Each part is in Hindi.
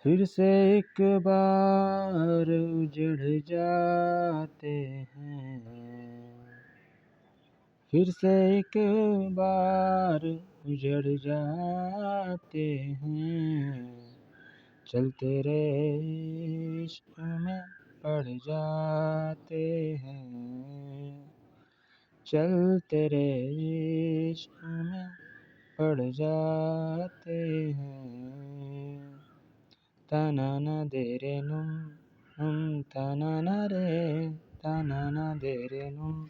फिर से एक बार उजड़ जाते हैं, फिर से एक बार उजड़ जाते हैं, चलते रहे इश्क में पड़ जाते हैं, चलते रहे इश्क में पड़ जाते हैं। तनाना दे रे नुम तनाना रे, तनाना दे रे नुम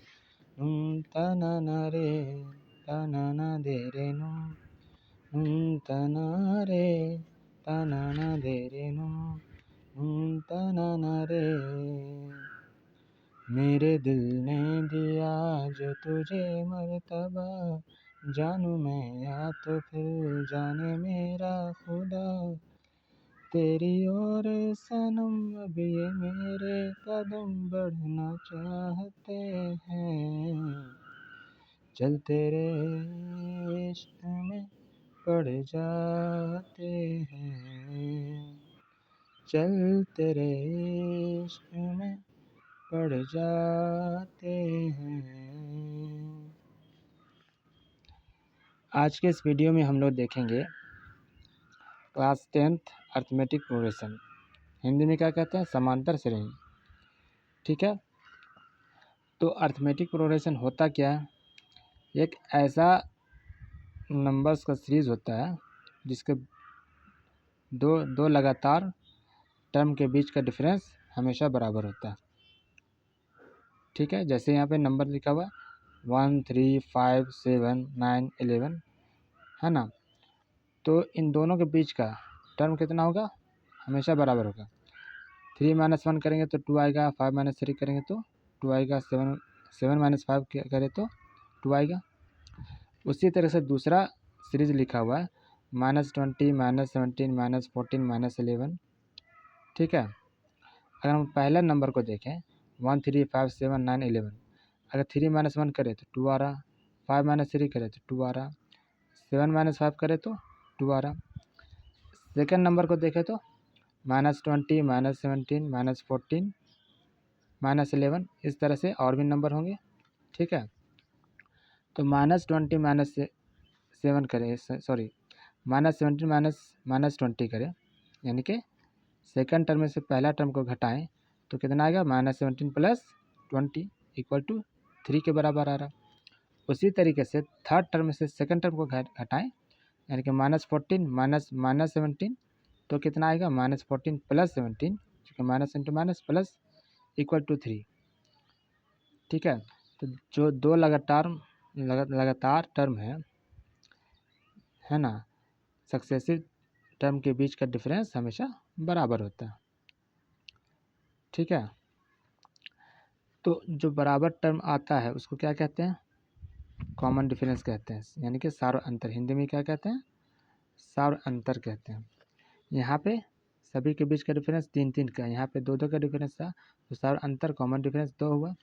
तनाना रे, तनाना दे रे नुम तना रे, तनाना दे रे नुम तनाना रे। मेरे दिल ने दिया जो तुझे मर्तबा, जानू मैं या तो फिर जाने मेरा खुदा, तेरी ओर सनम अब ये मेरे कदम बढ़ना चाहते हैं, चलते रहे इश्क में पड़ जाते हैं, चलते रहे इश्क में पड़ जाते हैं। आज के इस वीडियो में हम लोग देखेंगे class 10th arithmetic progression, Hindi में क्या कहते हैं, समांतर श्रेणी। ठीक है, तो अर्थमेटिक प्रोग्रेशन होता क्या है? एक ऐसा नंबर्स का सीरीज होता है जिसके दो लगातार टर्म के बीच का डिफरेंस हमेशा बराबर होता है। ठीक है, जैसे यहाँ पे नंबर लिखा हुआ 1 3 5 7 9 11 है ना, तो इन दोनों के बीच का टर्म कितना होगा, हमेशा बराबर होगा। 3 - 1 करेंगे तो 2 आएगा, 5 - 3 करेंगे तो 2 आएगा, 7 - 5 करें तो 2 आएगा। उसी तरह से दूसरा सीरीज लिखा हुआ है -20 -17 -14 -11। ठीक है, अगर हम पहला नंबर को देखें 1 3 5 7 9 11, अगर 3 - 1 करें तो 2 आ रहा, 5 - 3 करें तो 2 आ रहा, 7 - 5 करें तो 2 आ रहा। सेकेंड नंबर को देखें तो -20 -17 -14 -11, इस तरह से और भी नंबर होंगे। ठीक है, तो -20 -7 करें, सॉरी -17 -20 करें, यानी कि सेकंड टर्म में से पहला टर्म को घटाएं तो कितना आएगा, -17 + 20 = 3 के बराबर आ रहा। उसी तरीके से थर्ड टर्म में से सेकंड टर्म को घटाएं, यानी कि -14 - 17 तो कितना आएगा, -14 + 17, क्योंकि माइनस इंटू माइनस प्लस = 3। ठीक है, तो जो दो लगातार टर्म है ना, सक्सेसिव टर्म के बीच का डिफरेंस हमेशा बराबर होता है। ठीक है, तो जो बराबर टर्म आता है उसको क्या कहते हैं, कॉमन डिफरेंस कहते हैं, यानी कि सार अंतर। हिंदी में क्या कहते हैं, सार अंतर कहते हैं। यहाँ पे सभी के बीच का डिफरेंस 3 का, यहाँ पे 2 का डिफरेंस था तो सार अंतर कॉमन डिफरेंस 2 हुआ।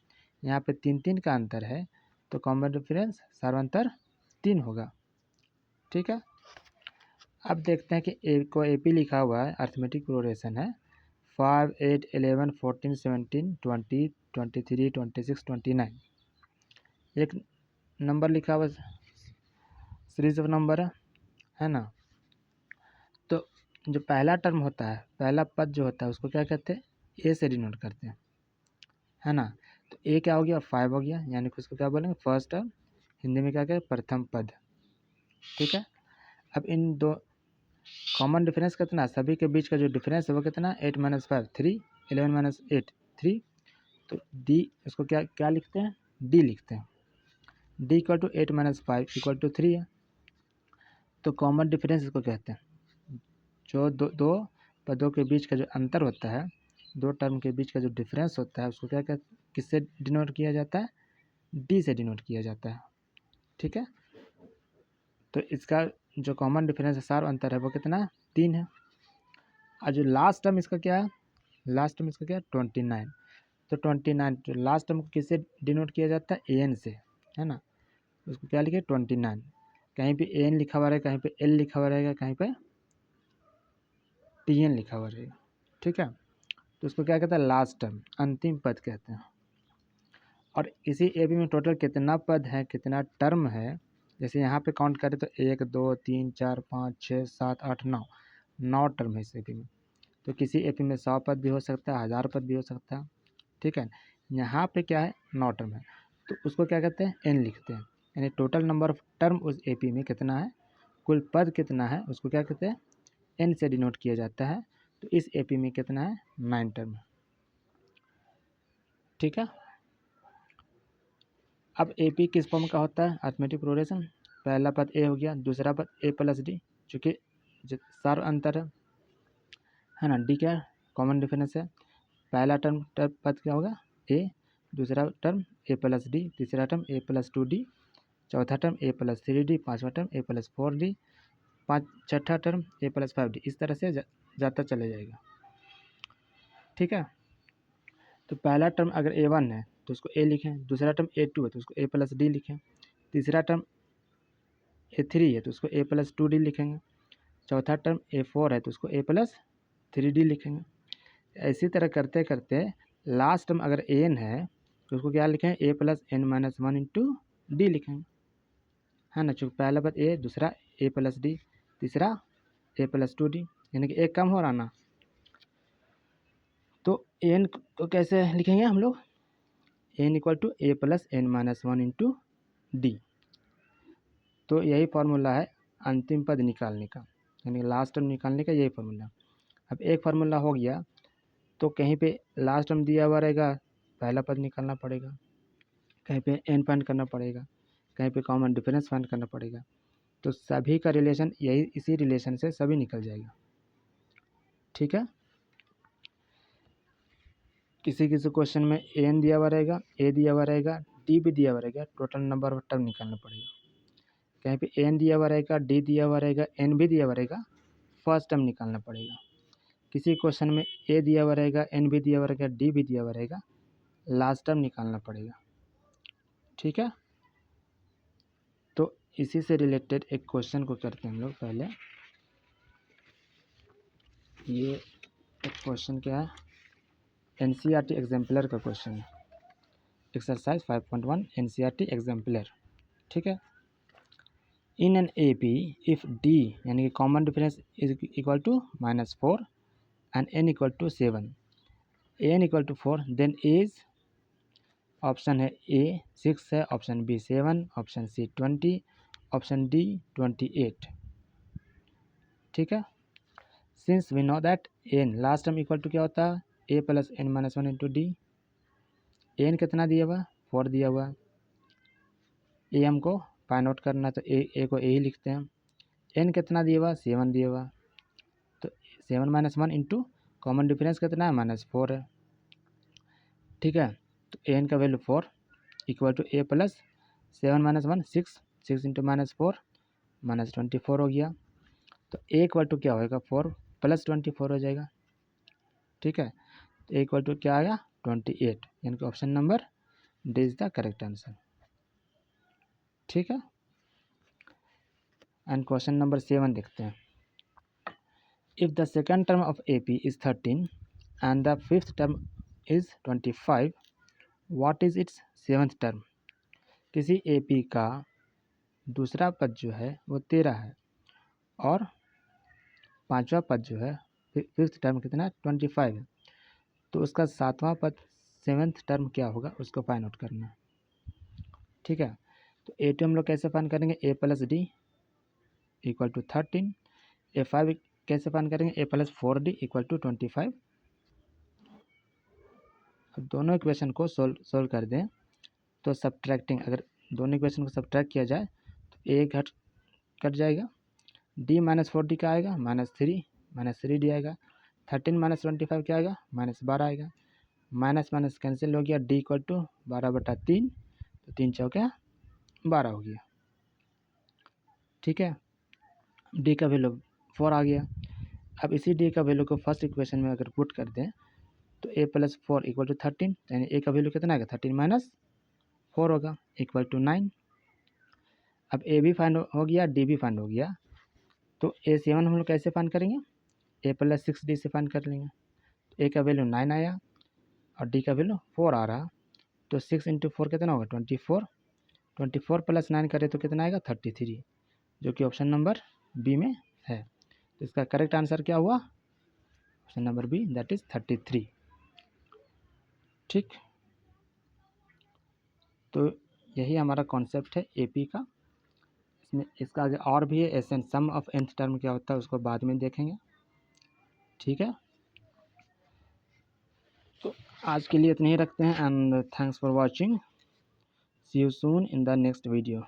यहाँ पे 3 का अंतर है तो कॉमन डिफरेंस सार अंतर 3 होगा। ठीक है, अब देखते हैं कि एपी लिखा हुआ है, अर्थमेटिक प्रोग्रेशन है 5 8 11 14 17 20 23 26 29। एक नंबर लिखा हुआ सीरीज ऑफ नंबर है ना, तो जो पहला टर्म होता है, पहला पद जो होता है उसको क्या कहते हैं, ए से डिनोट करते हैं, है ना। तो ए क्या हो गया, 5 हो गया, यानी कि उसको क्या बोलेंगे, फर्स्ट टर्म, हिंदी में क्या कहते हैं, प्रथम पद। ठीक है, अब इन दो कॉमन डिफरेंस कितना, सभी के बीच का जो डिफरेंस है वो कितना, 8 - 5 3, 11 - 8 3, तो डी इसको क्या क्या लिखते हैं, डी लिखते हैं। डी = 8 - 5 = 3 है, तो कॉमन डिफरेंस इसको कहते हैं। जो दो पदों के बीच का जो अंतर होता है, दो टर्म के बीच का जो डिफरेंस होता है उसको क्या कहते, किससे डिनोट किया जाता है, डी से डिनोट किया जाता है। ठीक है, तो इसका जो कॉमन डिफरेंस है, सार अंतर है, वो कितना है, 3 है। और जो लास्ट टर्म इसका क्या है, लास्ट टर्म इसका क्या है, 29। तो 29 जो लास्ट टर्म को किससे डिनोट किया जाता है, एन से, है ना, उसको क्या लिखे, 29। कहीं पे एन लिखा हुआ रहेगा, कहीं पे एल लिखा हुआ रहेगा, कहीं पे TN लिखा हुआ रहेगा, ठीक है। तो उसको क्या कहते हैं, लास्ट टर्म, अंतिम पद कहते हैं। और इसी AP में टोटल कितना पद है, कितना टर्म है, जैसे यहाँ पे काउंट करें तो 1 2 3 4 5 6 7 8 9 टर्म है इस AP में। तो किसी AP में 100 पद भी हो सकता है, 1000 पद भी हो सकता है, ठीक है। यहाँ पे क्या है, 9 टर्म है, तो उसको क्या कहते हैं, N लिखते हैं। यानी टोटल नंबर ऑफ टर्म उस AP में कितना है, कुल पद कितना है, उसको क्या कहते हैं, N से डिनोट किया जाता है। तो इस AP में कितना है, 9 टर्म है, ठीक है। अब AP किस फॉर्म का होता है, अरिथमेटिक प्रोग्रेशन। पहला पद A हो गया, दूसरा पद A प्लस D, चूँकि सार अंतर है ना। D क्या है, कॉमन डिफरेंस है। पहला टर्म पद क्या होगा, A, दूसरा टर्म A प्लस D, तीसरा टर्म A प्लस 2D, चौथा टर्म A प्लस 3D, पाँचवा टर्म A प्लस 4D, छठा टर्म A प्लस 5D। इस तरह से जाता चले जाएगा, ठीक है। तो पहला टर्म अगर A1 है तो उसको A लिखें, दूसरा टर्म A2 है तो उसको A प्लस D लिखें, तीसरा टर्म A3 है तो उसको A प्लस 2D लिखेंगे, चौथा टर्म A4 है तो उसको A प्लस 3D लिखेंगे। इसी तरह करते करते लास्ट टर्म अगर N है तो उसको क्या लिखें, A plus N minus 1 into D लिखेंगे, है ना। चूँकि पहला पद A, दूसरा A प्लस D, तीसरा A प्लस 2D, यानी कि एक कम हो रहा ना। तो N को कैसे लिखेंगे हम लोग, N equal to A plus N minus 1 into D। तो यही फार्मूला है अंतिम पद निकालने का, यानी लास्ट टर्म निकालने का यही फार्मूला। अब एक फार्मूला हो गया तो कहीं पे लास्ट टर्म दिया हुआ रहेगा, पहला पद निकालना पड़ेगा, कहीं पे N फाइंड करना पड़ेगा, कहीं पे कॉमन डिफरेंस फाइंड करना पड़ेगा। तो सभी का रिलेशन यही, इसी रिलेशन से सभी निकल जाएगा, ठीक है। किसी किसी क्वेश्चन में N दिया हुआ रहेगा, A दिया हुआ रहेगा, D भी दिया हुआ रहेगा, टोटल नंबर ऑफ टर्म निकालना पड़ेगा। कहीं पे N दिया हुआ रहेगा, D दिया हुआ रहेगा, N भी दिया हुआ रहेगा, फर्स्ट टर्म निकालना पड़ेगा। किसी क्वेश्चन में A दिया हुआ रहेगा, N भी दिया हुआ रहेगा, D भी दिया हुआ रहेगा, लास्ट टर्म निकालना पड़ेगा, ठीक है। तो इसी से रिलेटेड एक क्वेश्चन को करते हैं हम लोग। पहले ये एक क्वेश्चन क्या है, NCERT एग्जाम्पलर का क्वेश्चन है, एक्सरसाइज 5.1 NCERT एग्जाम्पलर, ठीक है। In an AP if D यानी कि common difference is equal to -4 and N equal to 7, N equal to 4, then as, option है A 6 है, option B 7, option C 20, option D 28, ठीक है। Since we know that N last term equal to क्या होता है, A plus N minus 1 into D। N कितना दिया हुआ, 4 दिया हुआ, A हमको फाइंड आउट करना, तो A को A ही लिखते हैं। N कितना दिया हुआ, 7 दिया हुआ, तो 7 माइनस 1 इंटू कॉमन डिफरेंस कितना है, -4 है, ठीक है। तो N का value 4 equal to A plus 7 minus 1 6 into -4 -24 हो गया। तो A इक्वल टू क्या होएगा, 4 प्लस 24 हो जाएगा, ठीक है। तो A इक्वल टू क्या आएगा, 28, यानी कि option number D is the correct answer, ठीक है। एंड क्वेश्चन नंबर 7 देखते हैं। If the second term of AP is 13 and the fifth term is 25, what is it's seventh term. किसी AP का दूसरा पद जो है वो 13 है और पांचवा पद जो है, फिफ्थ टर्म कितना है, 25 है, तो उसका सातवां पद सेवन्थ टर्म क्या होगा, उसको फाइंड आउट करना है, ठीक है। तो A2 हम लोग कैसे फाइंड करेंगे, A plus D equal to 13, A5 कैसे फाइंड करेंगे, A plus 4D equal to 25। अब दोनों इक्वेशन को सोल्व कर दें तो सब्ट्रैक्टिंग, अगर दोनों इक्वेशन को सब्ट्रैक्ट किया जाए तो A कट जाएगा, D माइनस 4D क्या आएगा, -3D आएगा, 13 माइनस 25 क्या आएगा, -12 आएगा, माइनस माइनस कैंसिल हो गया, D इक्वल टू 12/3, तो 3 चौके 12 हो गया, ठीक है। D का वैल्यू 4 आ गया। अब इसी D का वैल्यू को फर्स्ट इक्वेशन में अगर पुट कर दें तो A प्लस 4 इक्वल टू 13, यानी A का वैल्यू कितना आएगा, 13 माइनस 4 होगा इक्वल टू 9। अब A भी फाइंड हो गया, D भी फाइंड हो गया, तो A7 हम लोग कैसे फाइंड करेंगे, a प्लस 6d से फाइंड कर लेंगे। a का वैल्यू 9 आया और d का वैल्यू 4 आ रहा, तो 6 इंटू 4 कितना होगा 24, 24 प्लस 9 करें तो कितना आएगा 33, जो कि ऑप्शन नंबर बी में है। तो इसका करेक्ट आंसर क्या हुआ, option number B, that is 33। ठीक, तो यही हमारा कॉन्सेप्ट है एपी का। इसमें इसका आगे और भी है, S N sum of nth term क्या होता है उसको बाद में देखेंगे। ठीक है, तो आज के लिए इतने ही रखते हैं and thanks for watching, see you soon in the next video.